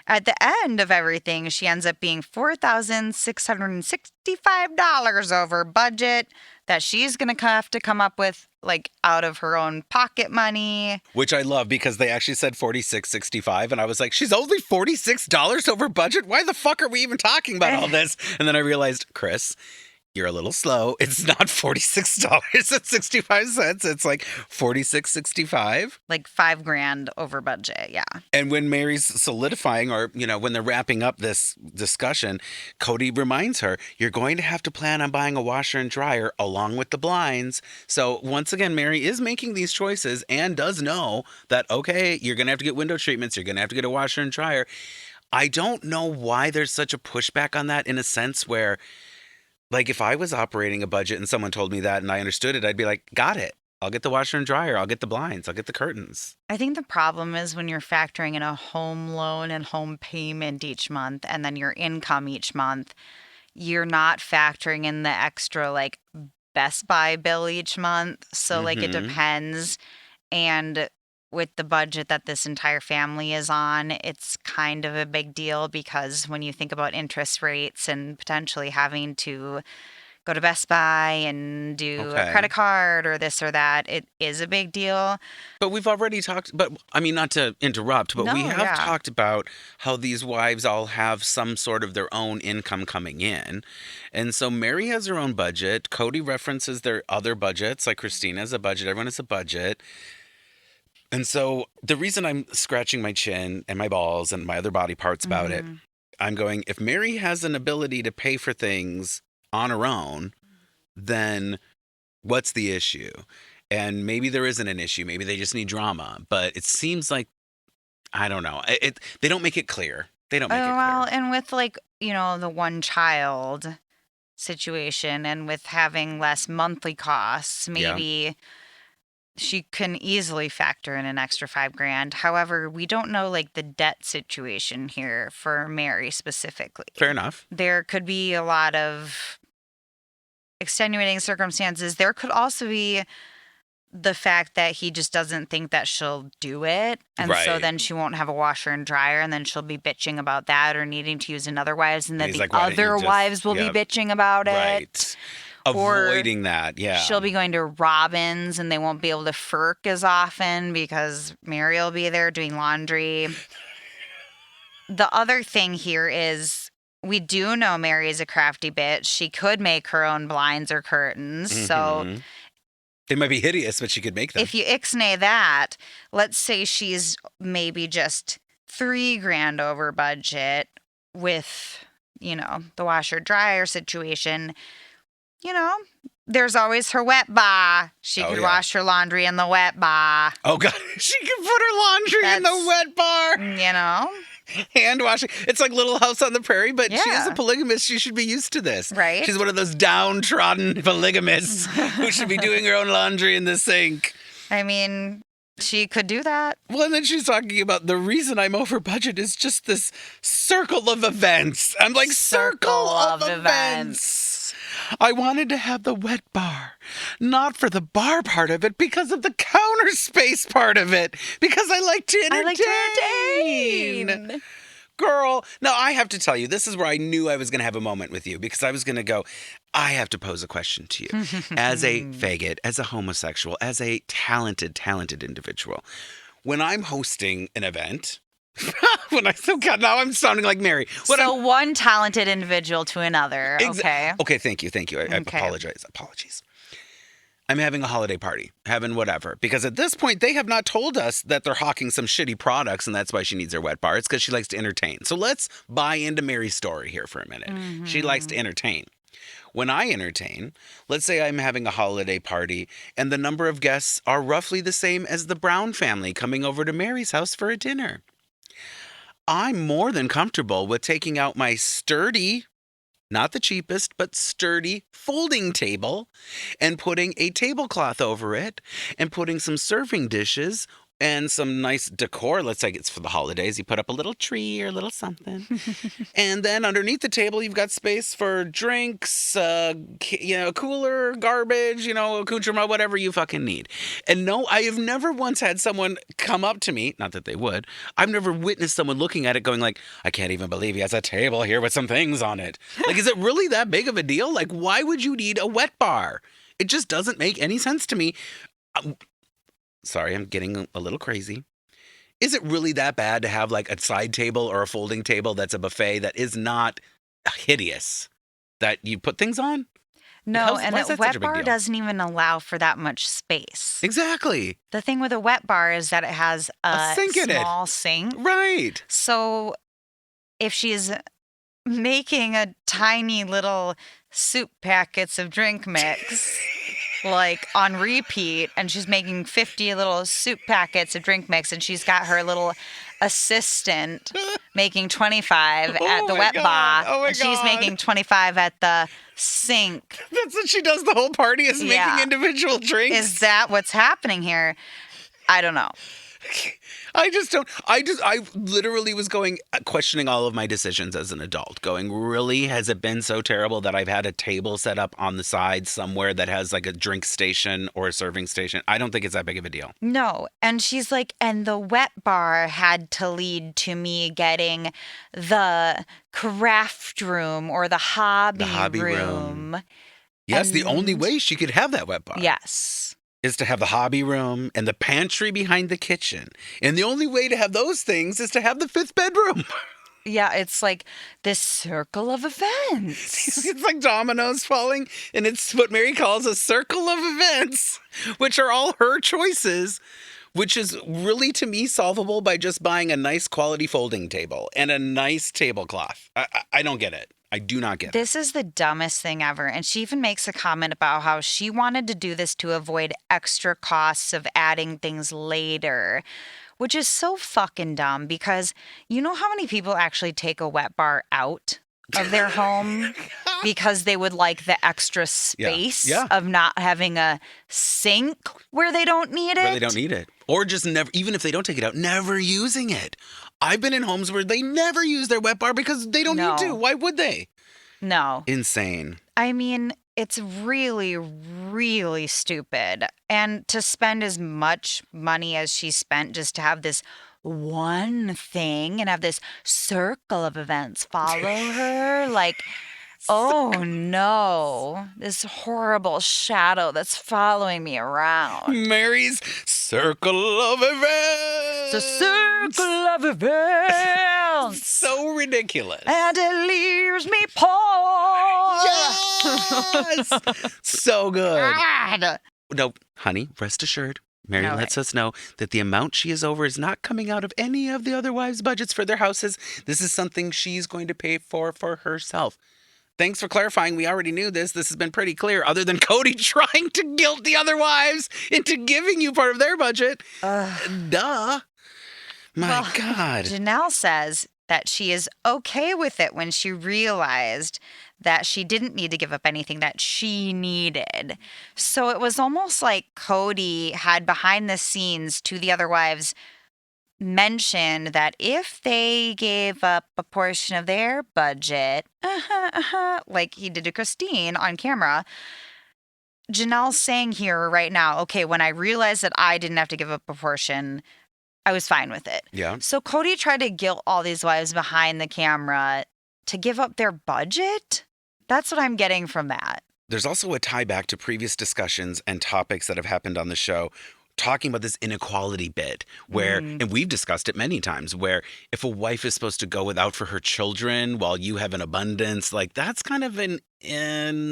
At the end of everything, she ends up being $4,665 over budget that she's going to have to come up with like out of her own pocket money. Which I love because they actually said $4,665 and I was like, she's only $46 over budget? Why the fuck are we even talking about all this? And then I realized, Chris, you're a little slow. It's not $46.65. It's like $46.65. Like $5,000 over budget. Yeah. And when Meri's solidifying, or, when they're wrapping up this discussion, Kody reminds her, you're going to have to plan on buying a washer and dryer along with the blinds. So once again, Meri is making these choices and does know that, okay, you're going to have to get window treatments. You're going to have to get a washer and dryer. I don't know why there's such a pushback on that, in a sense where, like, if I was operating a budget and someone told me that and I understood it, I'd be like, got it. I'll get the washer and dryer. I'll get the blinds. I'll get the curtains. I think the problem is when you're factoring in a home loan and home payment each month and then your income each month, you're not factoring in the extra, like, Best Buy bill each month. So, like, it depends. And with the budget that this entire family is on, it's kind of a big deal, because when you think about interest rates and potentially having to go to Best Buy and do a credit card or this or that, it is a big deal. But we've already talked, not to interrupt, but we have talked about how these wives all have some sort of their own income coming in. And so Meri has her own budget. Kody references their other budgets, like Christina has a budget. Everyone has a budget. And so the reason I'm scratching my chin and my balls and my other body parts about it, I'm going, if Meri has an ability to pay for things on her own, then what's the issue? And maybe there isn't an issue. Maybe they just need drama. But it seems like, I don't know. They don't make it clear. They don't make it clear. Well, and with, like, the one child situation and with having less monthly costs, maybe she can easily factor in an extra $5,000. However, we don't know, like, the debt situation here for Meri specifically. Fair enough. There could be a lot of extenuating circumstances. There could also be the fact that he just doesn't think that she'll do it. And so then she won't have a washer and dryer, and then she'll be bitching about that or needing to use another wives, and then the other wives will be bitching about it. Right. Avoiding that, yeah. She'll be going to Robyn's and they won't be able to FERC as often because Meri will be there doing laundry. The other thing here is we do know Meri is a crafty bitch. She could make her own blinds or curtains. So they might be hideous, but she could make them. If you ixnay that, let's say she's maybe just $3,000 over budget with, the washer dryer situation. There's always her wet bar. She could wash her laundry in the wet bar. Oh, God. She could put her laundry in the wet bar. Hand washing. It's like Little House on the Prairie, but she is a polygamist. She should be used to this. Right. She's one of those downtrodden polygamists who should be doing her own laundry in the sink. I mean, she could do that. Well, and then she's talking about the reason I'm over budget is just this circle of events. I'm like, circle of events. I wanted to have the wet bar, not for the bar part of it, because of the counter space part of it, because I like to entertain. Girl, now I have to tell you, this is where I knew I was going to have a moment with you, because I was going to go, I have to pose a question to you. As a faggot, as a homosexual, as a talented individual, when I'm hosting an event... now I'm sounding like Meri. One talented individual to another. Okay. Okay, thank you. I apologize. Apologies. I'm having a holiday party, having whatever. Because at this point, they have not told us that they're hawking some shitty products and that's why she needs her wet bar. It's because she likes to entertain. So let's buy into Meri's story here for a minute. She likes to entertain. When I entertain, let's say I'm having a holiday party and the number of guests are roughly the same as the Brown family coming over to Meri's house for a dinner. I'm more than comfortable with taking out my sturdy, not the cheapest, but sturdy folding table and putting a tablecloth over it and putting some serving dishes and some nice decor. Let's say it's for the holidays. You put up a little tree or a little something. And then underneath the table, you've got space for drinks, cooler, garbage, accoutrement, whatever you fucking need. And no, I have never once had someone come up to me, not that they would, I've never witnessed someone looking at it going like, I can't even believe he has a table here with some things on it. Like, is it really that big of a deal? Like, why would you need a wet bar? It just doesn't make any sense to me. Sorry, I'm getting a little crazy. Is it really that bad to have like a side table or a folding table that's a buffet that is not hideous that you put things on? No, and why is a that such wet a big bar deal? doesn't even allow for that much space. Exactly. The thing with a wet bar is that it has a sink in it. small sink. Right. So if she's making a tiny little soup packets of drink mix, like on repeat, and she's making 50 little soup packets of drink mix, and she's got her little assistant making 25 Oh at the my wet God. bar, Oh my and she's God. making 25 at the sink. That's what she does the whole party is Yeah. making individual drinks. Is that what's happening here? I don't know. I literally was questioning all of my decisions as an adult, going, really, has it been so terrible that I've had a table set up on the side somewhere that has like a drink station or a serving station? I don't think it's that big of a deal. No. And she's like, and the wet bar had to lead to me getting the craft room or the hobby room. Yes, the only And- way she could have that wet bar. Yes. Is to have the hobby room and the pantry behind the kitchen. And the only way to have those things is to have the 5th bedroom. Yeah, it's like this circle of events. It's like dominoes falling, and it's what Meri calls a circle of events, which are all her choices, which is really, to me, solvable by just buying a nice quality folding table and a nice tablecloth. I don't get it. I do not get it. This is the dumbest thing ever. And she even makes a comment about how she wanted to do this to avoid extra costs of adding things later, which is so fucking dumb because you know how many people actually take a wet bar out of their home because they would like the extra space Yeah. of not having a sink where they don't need it? Where they don't need it. Or just never, even if they don't take it out, never using it. I've been in homes where they never use their wet bar because they don't need to. Why would they? No. Insane. I mean, it's really, really stupid. And to spend as much money as she spent just to have this one thing and have this circle of events follow her, like, oh no, this horrible shadow that's following me around. Meri's circle of events. The circle of events. So ridiculous. And it leaves me poor. Yes! So good. God. No, honey, rest assured. Meri All lets us know that the amount she is over is not coming out of any of the other wives' budgets for their houses. This is something she's going to pay for herself. Thanks for clarifying. We already knew this. This has been pretty clear, other than Kody trying to guilt the other wives into giving you part of their budget. Duh. My God. Janelle says that she is okay with it when she realized that she didn't need to give up anything that she needed. So it was almost like Kody had behind the scenes to the other wives mentioned that if they gave up a portion of their budget, like he did to Christine on camera, Janelle's saying here right now, okay, when I realized that I didn't have to give up a portion, I was fine with it. Yeah. So Kody tried to guilt all these wives behind the camera to give up their budget? That's what I'm getting from that. There's also a tie back to previous discussions and topics that have happened on the show talking about this inequality bit where, and we've discussed it many times, where if a wife is supposed to go without for her children while you have an abundance, like that's kind of an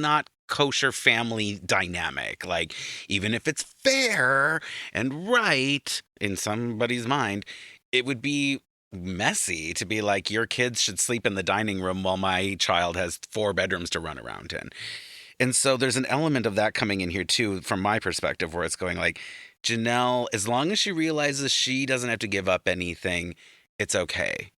not kosher family dynamic. Like, even if it's fair and right in somebody's mind, it would be messy to be like, your kids should sleep in the dining room while my child has 4 bedrooms to run around in. And so there's an element of that coming in here too, from my perspective, where it's going like, Janelle, as long as she realizes she doesn't have to give up anything, it's okay.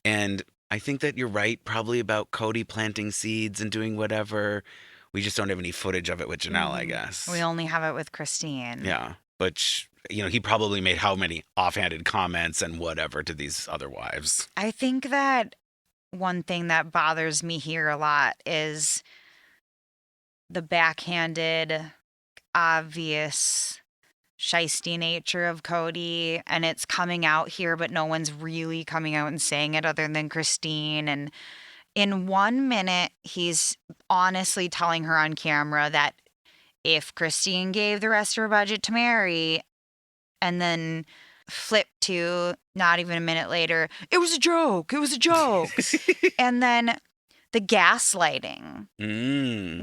And I think that you're right, probably about Kody planting seeds and doing whatever. We just don't have any footage of it with Janelle, I guess. We only have it with Christine. Yeah. But, he probably made how many offhanded comments and whatever to these other wives. I think that one thing that bothers me here a lot is the backhanded, obvious, shisty nature of Kody. And it's coming out here, but no one's really coming out and saying it other than Christine. And in 1 minute, he's honestly telling her on camera that if Christine gave the rest of her budget to Meri, and then flip to not even a minute later, it was a joke. And then the gaslighting,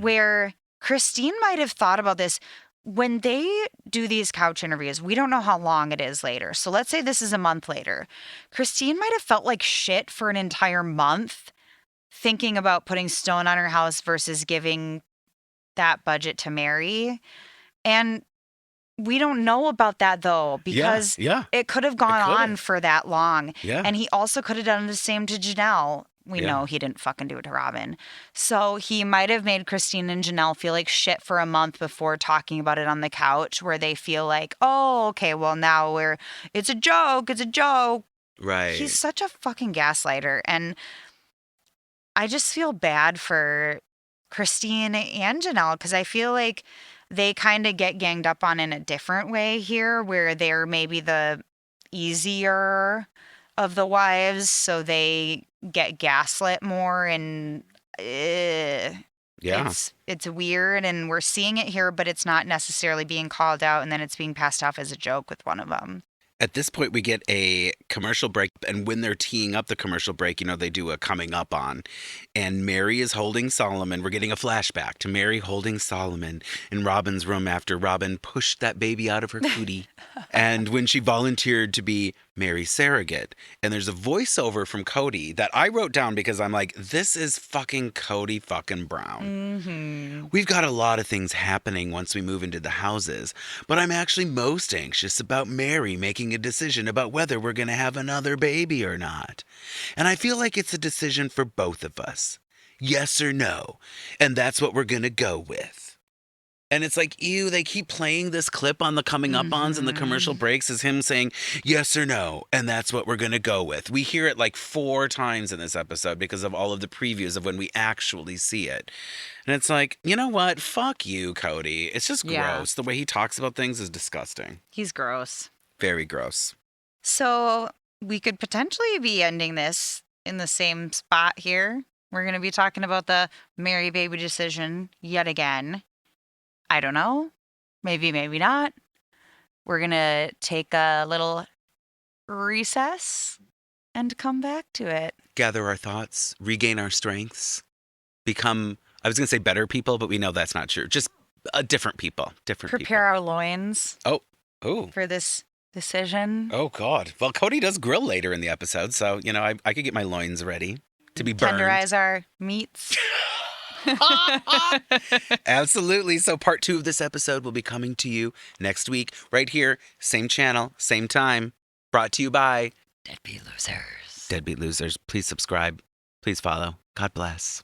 where Christine might have thought about this. When they do these couch interviews, we don't know how long it is later. So let's say this is a month later. Christine might have felt like shit for an entire month thinking about putting stone on her house versus giving that budget to Meri. And we don't know about that though, because it could have gone on for that long. Yeah. And he also could have done the same to Janelle. We know he didn't fucking do it to Robyn. So he might have made Christine and Janelle feel like shit for a month before talking about it on the couch, where they feel like, oh, okay, well now it's a joke. It's a joke. Right. He's such a fucking gaslighter. And I just feel bad for Christine and Janelle, because I feel like they kind of get ganged up on in a different way here, where they're maybe the easier of the wives, so they get gaslit more, and it's weird, and we're seeing it here, but it's not necessarily being called out, and then it's being passed off as a joke with one of them. At this point, we get a commercial break, and when they're teeing up the commercial break, they do a coming up on, and Meri is holding Solomon. We're getting a flashback to Meri holding Solomon in Robyn's room after Robyn pushed that baby out of her cootie, and when she volunteered to be Meri's surrogate. And there's a voiceover from Kody that I wrote down because I'm like, this is fucking Kody fucking Brown. Mm-hmm. We've got a lot of things happening once we move into the houses, but I'm actually most anxious about Meri making a decision about whether we're going to have another baby or not. And I feel like it's a decision for both of us. Yes or no. And that's what we're going to go with. And it's like, ew, they keep playing this clip on the coming up-ons and the commercial breaks as him saying yes or no, and that's what we're going to go with. We hear it like 4 times in this episode because of all of the previews of when we actually see it. And it's like, you know what? Fuck you, Kody. It's just gross. The way he talks about things is disgusting. He's gross. Very gross. So we could potentially be ending this in the same spot here. We're going to be talking about the Meri baby decision yet again. I don't know. Maybe, maybe not. We're going to take a little recess and come back to it. Gather our thoughts, regain our strengths, become, I was going to say better people, but we know that's not true. Just different people. Prepare our loins. Oh. For this decision. Oh, God. Well, Kody does grill later in the episode, so, I could get my loins ready to be burned. Tenderize our meats. Absolutely. So part 2 of this episode will be coming to you next week, right here, same channel, same time, brought to you by Deadbeat Losers. Deadbeat Losers. Please subscribe. Please follow. God bless.